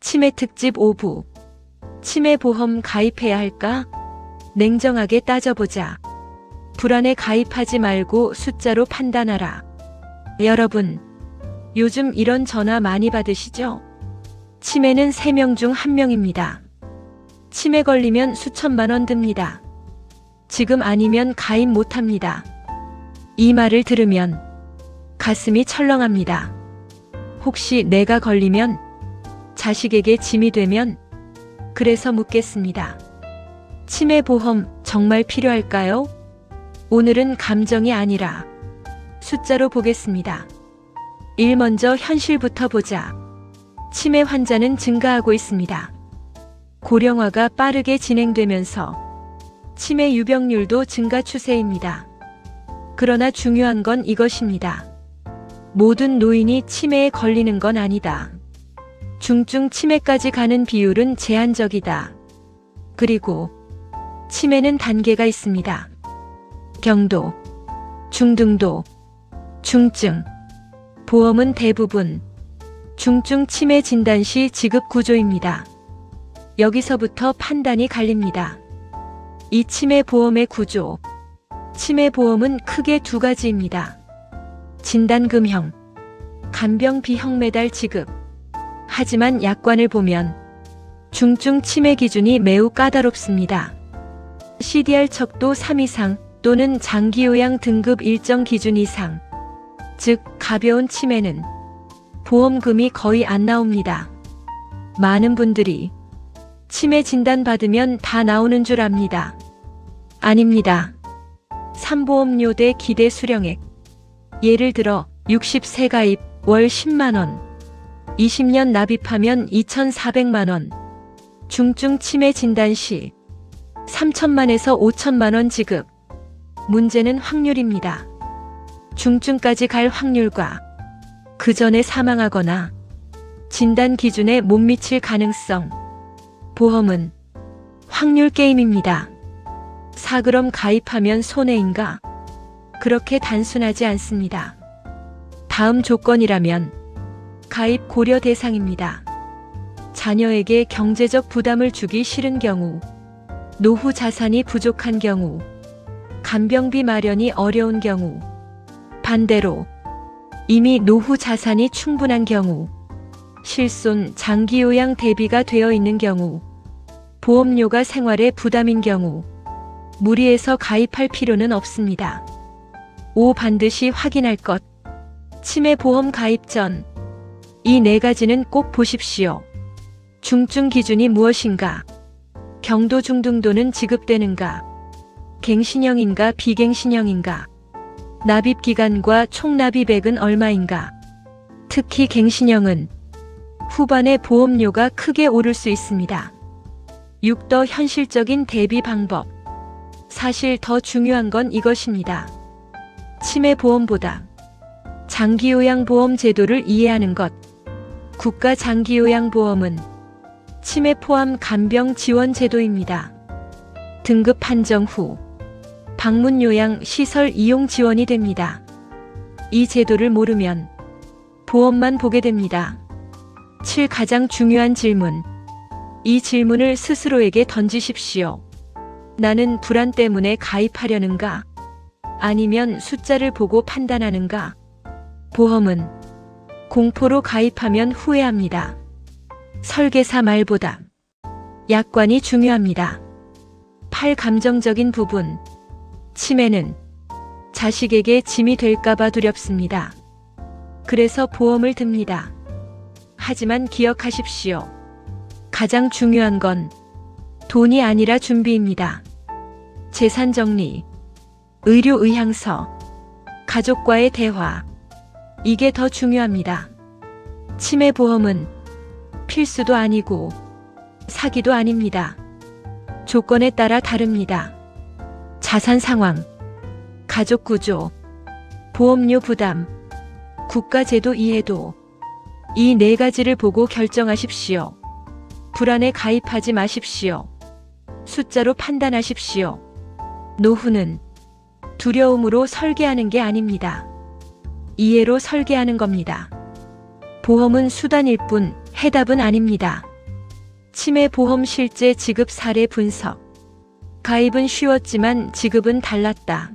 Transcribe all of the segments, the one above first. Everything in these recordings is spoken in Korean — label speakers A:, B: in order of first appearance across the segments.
A: 치매 특집 5부. 치매 보험 가입해야 할까? 냉정하게 따져보자. 불안에 가입하지 말고 숫자로 판단하라. 여러분, 요즘 이런 전화 많이 받으시죠? 치매는 3명 중 1명입니다. 치매 걸리면 수천만 원 듭니다. 지금 아니면 가입 못합니다. 이 말을 들으면 가슴이 철렁합니다. 혹시 내가 걸리면, 자식에게 짐이 되면? 그래서 묻겠습니다. 치매 보험 정말 필요할까요? 오늘은 감정이 아니라 숫자로 보겠습니다. 먼저 현실부터 보자. 치매 환자는 증가하고 있습니다. 고령화가 빠르게 진행되면서 치매 유병률도 증가 추세입니다. 그러나 중요한 건 이것입니다. 모든 노인이 치매에 걸리는 건 아니다. 중증 치매까지 가는 비율은 제한적이다. 그리고 치매는 단계가 있습니다. 경도, 중등도, 중증. 보험은 대부분 중증 치매 진단 시 지급 구조입니다. 여기서부터 판단이 갈립니다. 이 치매 보험의 구조. 치매 보험은 크게 2가지입니다. 진단금형, 간병비형 매달 지급. 하지만 약관을 보면 중증 치매 기준이 매우 까다롭습니다. CDR 척도 3 이상 또는 장기요양 등급 일정 기준 이상, 즉 가벼운 치매는 보험금이 거의 안 나옵니다. 많은 분들이 치매 진단 받으면 다 나오는 줄 압니다. 아닙니다. 3보험료 대 기대 수령액. 예를 들어 60세 가입 월 10만원, 20년 납입하면 2,400만원, 중증 치매 진단 시 3천만에서 5천만원 지급. 문제는 확률입니다. 중증까지 갈 확률과 그 전에 사망하거나 진단 기준에 못 미칠 가능성. 보험은 확률 게임입니다. 4g 가입하면 손해인가? 그렇게 단순하지 않습니다. 다음 조건이라면 가입 고려 대상입니다. 자녀에게 경제적 부담을 주기 싫은 경우, 노후 자산이 부족한 경우, 간병비 마련이 어려운 경우, 반대로 이미 노후 자산이 충분한 경우, 실손 장기요양 대비가 되어 있는 경우, 보험료가 생활에 부담인 경우, 무리해서 가입할 필요는 없습니다. 5. 반드시 확인할 것. 치매 보험 가입 전 이 4가지는 꼭 보십시오. 중증 기준이 무엇인가? 경도 중등도는 지급되는가? 갱신형인가 비갱신형인가? 납입 기간과 총 납입액은 얼마인가? 특히 갱신형은 후반에 보험료가 크게 오를 수 있습니다. 6. 더 현실적인 대비 방법. 사실 더 중요한 건 이것입니다. 치매 보험보다 장기요양보험 제도를 이해하는 것. 국가 장기요양보험은 치매 포함 간병 지원 제도입니다. 등급 판정 후 방문 요양 시설 이용 지원이 됩니다. 이 제도를 모르면 보험만 보게 됩니다. 7. 가장 중요한 질문. 이 질문을 스스로에게 던지십시오. 나는 불안 때문에 가입하려는가? 아니면 숫자를 보고 판단하는가? 보험은 공포로 가입하면 후회합니다. 설계사 말보다 약관이 중요합니다. 8. 감정적인 부분. 치매는 자식에게 짐이 될까봐 두렵습니다. 그래서 보험을 듭니다. 하지만 기억하십시오. 가장 중요한 건 돈이 아니라 준비입니다. 재산 정리, 의료 의향서, 가족과의 대화. 이게 더 중요합니다. 치매 보험은 필수도 아니고 사기도 아닙니다. 조건에 따라 다릅니다. 자산 상황, 가족 구조, 보험료 부담, 국가제도 이해도. 이 4가지를 보고 결정하십시오. 불안에 가입하지 마십시오. 숫자로 판단하십시오. 노후는 두려움으로 설계하는 게 아닙니다. 이해로 설계하는 겁니다. 보험은 수단일 뿐 해답은 아닙니다. 치매보험 실제 지급 사례 분석. 가입은 쉬웠지만 지급은 달랐다.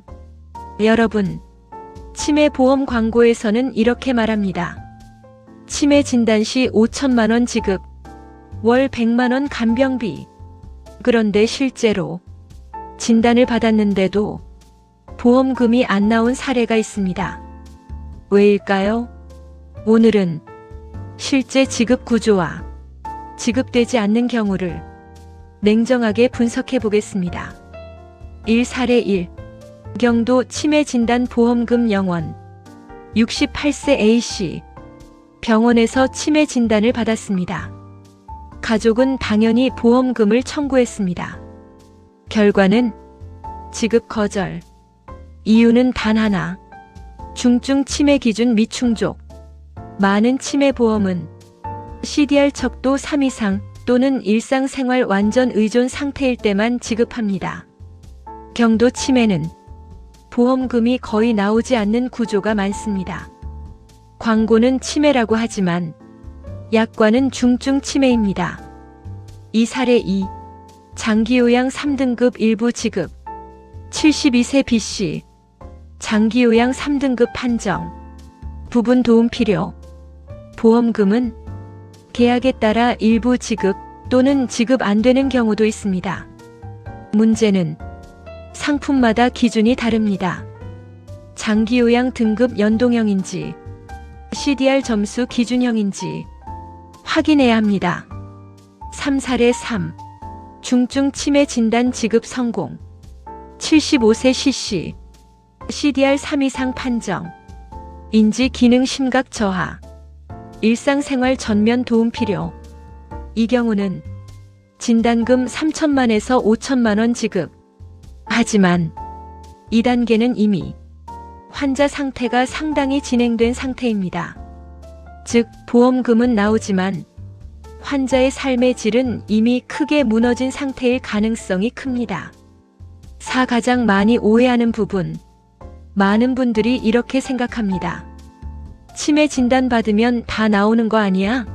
A: 여러분, 치매보험 광고에서는 이렇게 말합니다. 치매 진단 시 5천만 원 지급, 월 100만 원 간병비. 그런데 실제로 진단을 받았는데도 보험금이 안 나온 사례가 있습니다. 왜일까요? 오늘은 실제 지급 구조와 지급되지 않는 경우를 냉정하게 분석해 보겠습니다. 1. 사례 1. 경도 치매 진단 보험금 영원. 68세 A씨. 병원에서 치매 진단을 받았습니다. 가족은 당연히 보험금을 청구했습니다. 결과는 지급 거절. 이유는 단 하나. 중증 치매 기준 미충족. 많은 치매 보험은 CDR 척도 3 이상 또는 일상생활 완전 의존 상태일 때만 지급합니다. 경도 치매는 보험금이 거의 나오지 않는 구조가 많습니다. 광고는 치매라고 하지만 약관은 중증 치매입니다. 이 사례 2. 장기요양 3등급 일부 지급. 72세 B씨. 장기요양 3등급 판정. 부분 도움 필요. 보험금은 계약에 따라 일부 지급 또는 지급 안 되는 경우도 있습니다. 문제는 상품마다 기준이 다릅니다. 장기요양 등급 연동형인지 CDR 점수 기준형인지 확인해야 합니다. 3. 사례 3. 중증 치매 진단 지급 성공. 75세 C씨. CDR 3 이상 판정. 인지 기능 심각 저하. 일상생활 전면 도움 필요. 이 경우는 진단금 3천만에서 5천만 원 지급. 하지만 2단계는 이미 환자 상태가 상당히 진행된 상태입니다. 즉, 보험금은 나오지만 환자의 삶의 질은 이미 크게 무너진 상태일 가능성이 큽니다. 4. 가장 많이 오해하는 부분. 많은 분들이 이렇게 생각합니다. 치매 진단 받으면 다 나오는 거 아니야?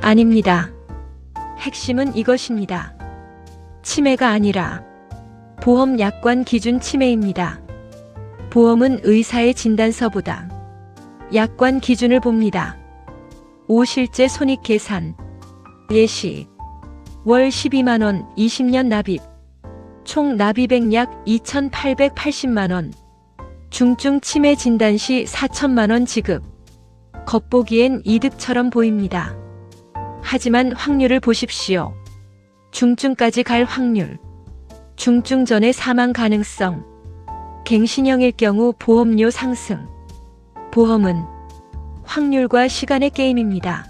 A: 아닙니다. 핵심은 이것입니다. 치매가 아니라 보험 약관 기준 치매입니다. 보험은 의사의 진단서보다 약관 기준을 봅니다. 5. 실제 손익 계산. 예시. 월 12만 원, 20년 납입. 총 납입액 약 2,880만 원. 중증 치매 진단 시 4천만 원 지급. 겉보기엔 이득처럼 보입니다. 하지만 확률을 보십시오. 중증까지 갈 확률. 중증 전의 사망 가능성. 갱신형일 경우 보험료 상승. 보험은 확률과 시간의 게임입니다.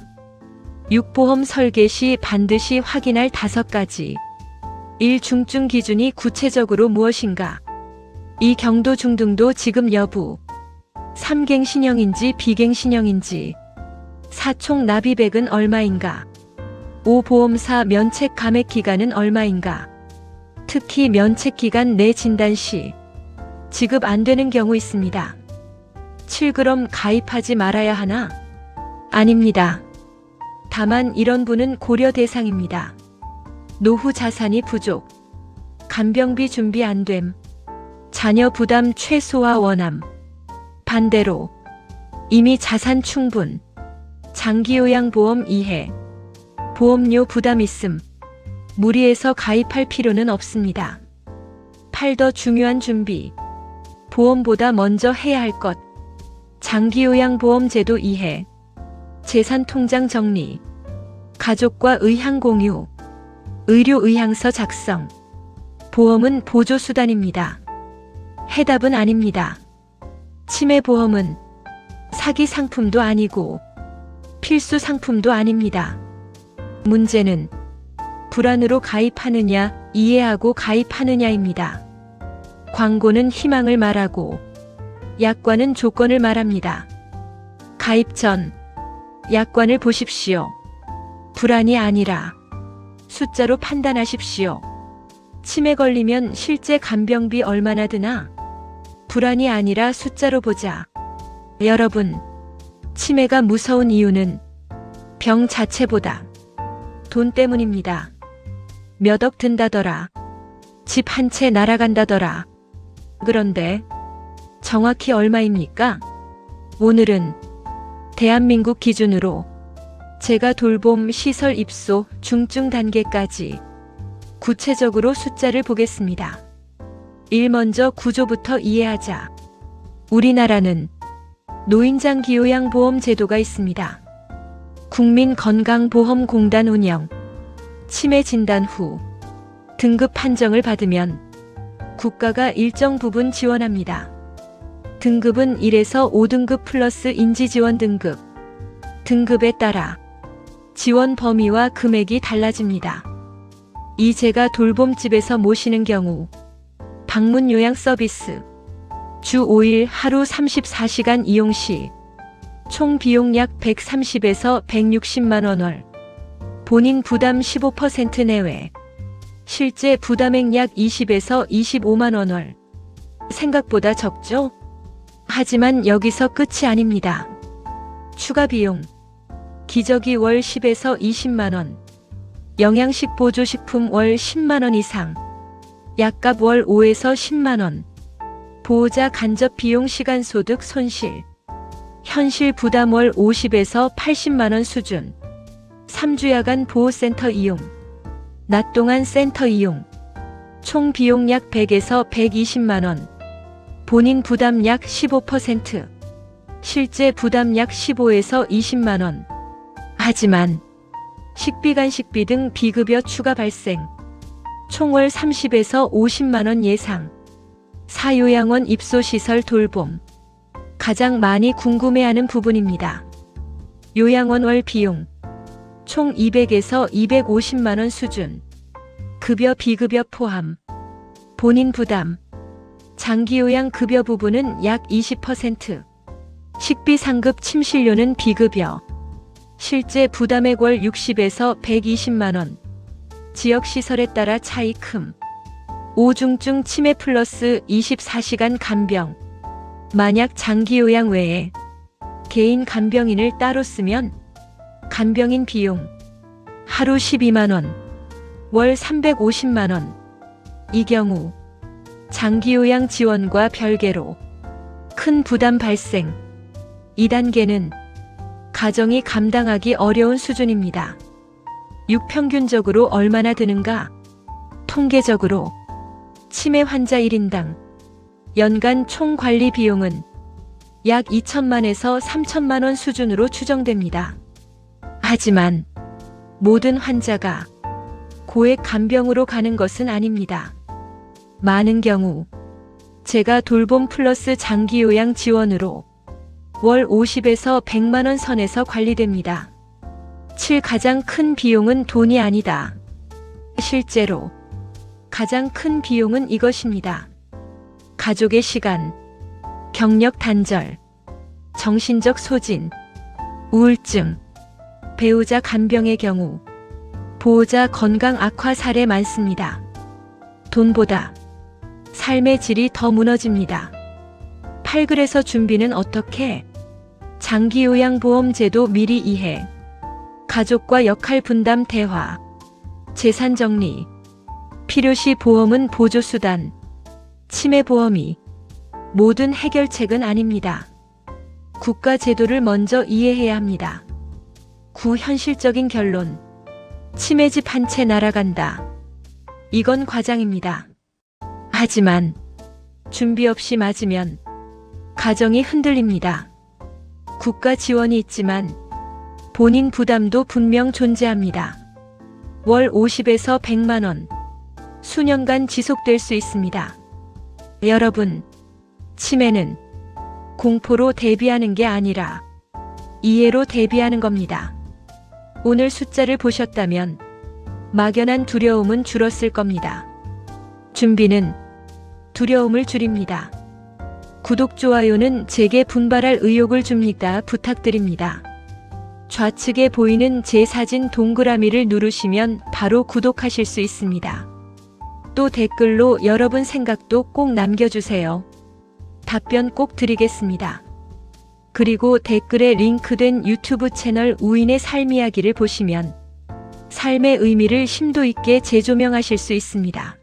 A: 6. 보험 설계 시 반드시 확인할 5가지. 1. 중증 기준이 구체적으로 무엇인가? 2. 경도 중등도 지급 여부. 3. 갱신형인지 비갱신형인지. 4. 총 납입액은 얼마인가? 5. 보험사 면책 감액 기간은 얼마인가? 특히 면책 기간 내 진단 시 지급 안 되는 경우 있습니다. 7. 그럼 가입하지 말아야 하나? 아닙니다. 다만 이런 분은 고려 대상입니다. 노후 자산이 부족. 간병비 준비 안 됨. 자녀 부담 최소화 원함. 반대로 이미 자산 충분. 장기요양보험 이해. 보험료 부담 있음. 무리해서 가입할 필요는 없습니다. 8. 더 중요한 준비. 보험보다 먼저 해야 할 것. 장기요양보험 제도 이해. 재산통장 정리. 가족과 의향 공유. 의료의향서 작성. 보험은 보조수단입니다. 해답은 아닙니다. 치매보험은 사기 상품도 아니고 필수 상품도 아닙니다. 문제는 불안으로 가입하느냐, 이해하고 가입하느냐입니다. 광고는 희망을 말하고 약관은 조건을 말합니다. 가입 전 약관을 보십시오. 불안이 아니라 숫자로 판단하십시오. 치매 걸리면 실제 간병비 얼마나 드나? 불안이 아니라 숫자로 보자. 여러분, 치매가 무서운 이유는 병 자체보다 돈 때문입니다. 몇 억 든다더라. 집 한 채 날아간다더라. 그런데 정확히 얼마입니까? 오늘은 대한민국 기준으로 제가 돌봄 시설 입소 중증 단계까지 구체적으로 숫자를 보겠습니다. 1. 먼저 구조부터 이해하자. 우리나라는 노인장기요양보험 제도가 있습니다. 국민건강보험공단 운영. 치매 진단 후 등급 판정을 받으면 국가가 일정 부분 지원합니다. 등급은 1에서 5등급 플러스 인지지원 등급. 등급에 따라 지원 범위와 금액이 달라집니다. 이 제가 돌봄집에서 모시는 경우 방문 요양 서비스 주 5일 하루 34시간 이용 시 총 비용 약 130에서 160만 원 월. 본인 부담 15% 내외. 실제 부담액 약 20에서 25만 원 월. 생각보다 적죠? 하지만 여기서 끝이 아닙니다. 추가 비용. 기저귀 월 10에서 20만 원. 영양식 보조식품 월 10만 원 이상. 약값 월 5에서 10만 원. 보호자 간접 비용 시간 소득 손실. 현실 부담 월 50에서 80만 원 수준. 3주 야간 보호센터 이용. 낮 동안 센터 이용. 총 비용 약 100에서 120만 원. 본인 부담 약 15%. 실제 부담 약 15에서 20만 원. 하지만 식비 간식비 등 비급여 추가 발생. 총 월 30에서 50만 원 예상. 사요양원 입소시설 돌봄. 가장 많이 궁금해하는 부분입니다. 요양원 월 비용. 총 200에서 250만 원 수준. 급여 비급여 포함. 본인 부담. 장기요양 급여 부분은 약 20%. 식비 상급 침실료는 비급여. 실제 부담액 월 60에서 120만 원. 지역시설에 따라 차이 큼. 5중증 치매 플러스 24시간 간병. 만약 장기요양 외에 개인 간병인을 따로 쓰면 간병인 비용 하루 12만 원, 월 350만 원. 이 경우 장기요양 지원과 별개로 큰 부담 발생. 2단계는 가정이 감당하기 어려운 수준입니다. 6. 평균적으로 얼마나 드는가? 통계적으로 치매 환자 1인당 연간 총 관리 비용은 약 2천만에서 3천만 원 수준으로 추정됩니다. 하지만 모든 환자가 고액 간병으로 가는 것은 아닙니다. 많은 경우 제가 돌봄 플러스 장기요양 지원으로 월 50에서 100만 원 선에서 관리됩니다. 7. 가장 큰 비용은 돈이 아니다. 실제로 가장 큰 비용은 이것입니다. 가족의 시간, 경력 단절, 정신적 소진, 우울증, 배우자 간병의 경우 보호자 건강 악화 사례 많습니다. 돈보다 삶의 질이 더 무너집니다. 8. 그래서 준비는 어떻게? 장기요양보험 제도 미리 이해, 가족과 역할 분담 대화, 재산 정리, 필요시 보험은 보조수단, 치매보험이 모든 해결책은 아닙니다. 국가 제도를 먼저 이해해야 합니다. 9. 현실적인 결론. 치매 집 한 채 날아간다. 이건 과장입니다. 하지만 준비 없이 맞으면 가정이 흔들립니다. 국가 지원이 있지만 본인 부담도 분명 존재합니다. 월 50에서 100만 원. 수년간 지속될 수 있습니다. 여러분, 치매는 공포로 대비하는 게 아니라 이해로 대비하는 겁니다. 오늘 숫자를 보셨다면 막연한 두려움은 줄었을 겁니다. 준비는 두려움을 줄입니다. 구독, 좋아요는 제게 분발할 의욕을 줍니다. 부탁드립니다. 좌측에 보이는 제 사진 동그라미를 누르시면 바로 구독하실 수 있습니다. 또 댓글로 여러분 생각도 꼭 남겨주세요. 답변 꼭 드리겠습니다. 그리고 댓글에 링크된 유튜브 채널 우인의 삶 이야기를 보시면 삶의 의미를 심도 있게 재조명하실 수 있습니다.